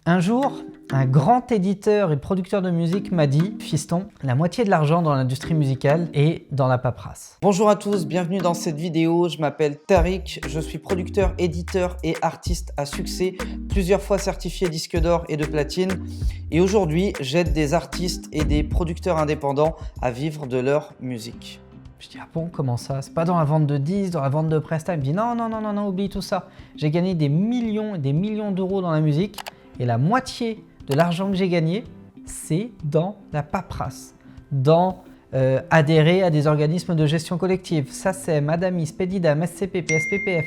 Un jour, un grand éditeur et producteur de musique m'a dit « Fiston, la moitié de l'argent dans l'industrie musicale est dans la paperasse ». Bonjour à tous, bienvenue dans cette vidéo. Je m'appelle Tariq, je suis producteur, éditeur et artiste à succès, plusieurs fois certifié disque d'or et de platine. Et aujourd'hui, j'aide des artistes et des producteurs indépendants à vivre de leur musique. Je dis, ah bon, comment ça? C'est pas dans la vente de disques, dans la vente de prestats? Il me dit, non, oublie tout ça. J'ai gagné des millions et des millions d'euros dans la musique et la moitié de l'argent que j'ai gagné, c'est dans la paperasse, dans adhérer à des organismes de gestion collective, SACEM, ADAMI, SPEDIDAM, SCPP, SPPF,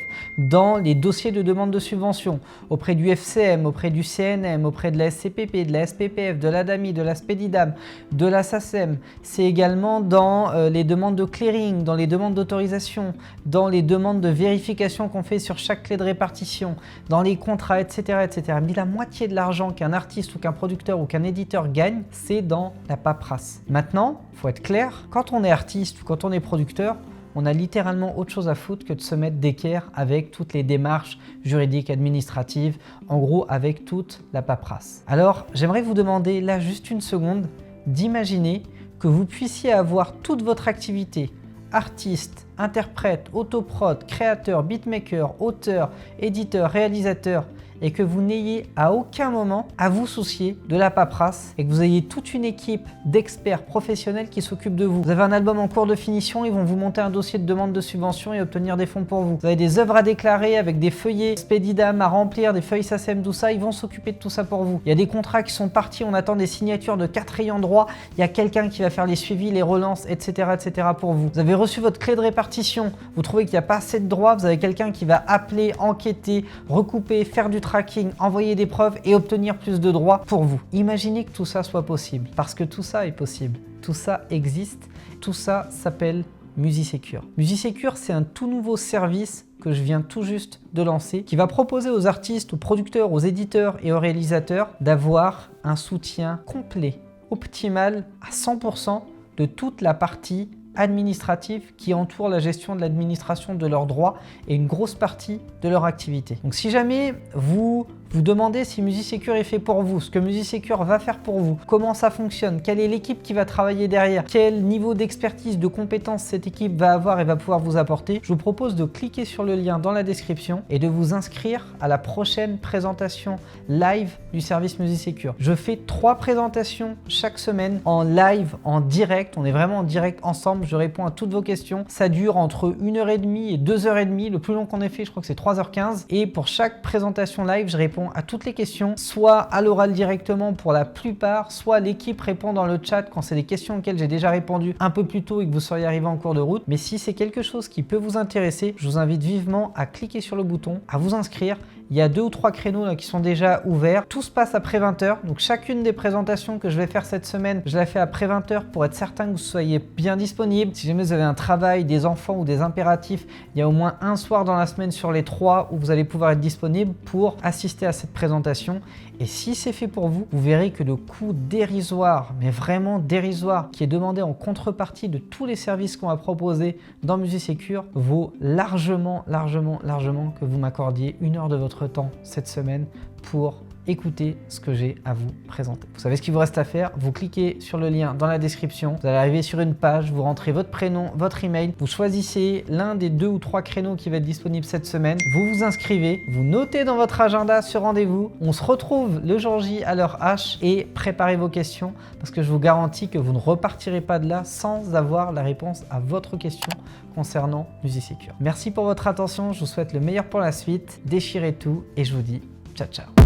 dans les dossiers de demande de subvention, auprès du FCM, auprès du CNM, auprès de la SCPP, de la SPPF, de l'ADAMI, de la SPEDIDAM, de la SACEM. C'est également dans les demandes de clearing, dans les demandes d'autorisation, dans les demandes de vérification qu'on fait sur chaque clé de répartition, dans les contrats, etc. etc. Mais la moitié de l'argent qu'un artiste ou qu'un producteur ou qu'un éditeur gagne, c'est dans la paperasse. Maintenant, il faut être clair, quand on est artiste ou quand on est producteur, on a littéralement autre chose à foutre que de se mettre d'équerre avec toutes les démarches juridiques, administratives, en gros avec toute la paperasse. Alors, j'aimerais vous demander là juste une seconde d'imaginer que vous puissiez avoir toute votre activité, artiste, interprète, autoprod, créateur, beatmaker, auteur, éditeur, réalisateur, et que vous n'ayez à aucun moment à vous soucier de la paperasse et que vous ayez toute une équipe d'experts professionnels qui s'occupent de vous. Vous avez un album en cours de finition, ils vont vous monter un dossier de demande de subvention et obtenir des fonds pour vous. Vous avez des œuvres à déclarer avec des feuillets SPEDIDAM à remplir, des feuilles SACEM, tout ça, ils vont s'occuper de tout ça pour vous. Il y a des contrats qui sont partis, on attend des signatures de 4 ayants droit, il y a quelqu'un qui va faire les suivis, les relances, etc. pour vous. Vous avez reçu votre clé de répartition, vous trouvez qu'il n'y a pas assez de droits, vous avez quelqu'un qui va appeler, enquêter, recouper, faire du tracking, envoyer des preuves et obtenir plus de droits pour vous. Imaginez que tout ça soit possible, parce que tout ça est possible, tout ça existe, tout ça s'appelle MusiSecure. MusiSecure, c'est un tout nouveau service que je viens tout juste de lancer, qui va proposer aux artistes, aux producteurs, aux éditeurs et aux réalisateurs d'avoir un soutien complet, optimal à 100% de toute la partie administratifs qui entourent la gestion de l'administration de leurs droits et une grosse partie de leur activité. Donc si jamais vous vous demandez si MusiSecure est fait pour vous, ce que MusiSecure va faire pour vous, comment ça fonctionne, quelle est l'équipe qui va travailler derrière, quel niveau d'expertise, de compétence cette équipe va avoir et va pouvoir vous apporter, je vous propose de cliquer sur le lien dans la description et de vous inscrire à la prochaine présentation live du service MusiSecure. Je fais 3 présentations chaque semaine en live, en direct, on est vraiment en direct ensemble, je réponds à toutes vos questions. Ça dure entre 1h30 et 2h30, le plus long qu'on ait fait, je crois que c'est 3h15. Et pour chaque présentation live, je réponds à toutes les questions, soit à l'oral directement pour la plupart, soit l'équipe répond dans le chat quand c'est des questions auxquelles j'ai déjà répondu un peu plus tôt et que vous seriez arrivé en cours de route. Mais si c'est quelque chose qui peut vous intéresser, je vous invite vivement à cliquer sur le bouton, à vous inscrire. Il y a 2 ou 3 créneaux là qui sont déjà ouverts. Tout se passe après 20h. Donc chacune des présentations que je vais faire cette semaine, je la fais après 20h pour être certain que vous soyez bien disponible. Si jamais vous avez un travail, des enfants ou des impératifs, il y a au moins un soir dans la semaine sur les 3 où vous allez pouvoir être disponible pour assister à cette présentation. Et si c'est fait pour vous, vous verrez que le coût dérisoire, mais vraiment dérisoire, qui est demandé en contrepartie de tous les services qu'on va proposer dans MusiSecure vaut largement que vous m'accordiez 1 heure de votre temps cette semaine pour écoutez ce que j'ai à vous présenter. Vous savez ce qu'il vous reste à faire, vous cliquez sur le lien dans la description, vous allez arriver sur une page, vous rentrez votre prénom, votre email, vous choisissez l'un des 2 ou 3 créneaux qui va être disponible cette semaine, vous vous inscrivez, vous notez dans votre agenda ce rendez-vous, on se retrouve le jour J à l'heure H et préparez vos questions parce que je vous garantis que vous ne repartirez pas de là sans avoir la réponse à votre question concernant MusiSecure. Merci pour votre attention, je vous souhaite le meilleur pour la suite, déchirez tout et je vous dis ciao ciao.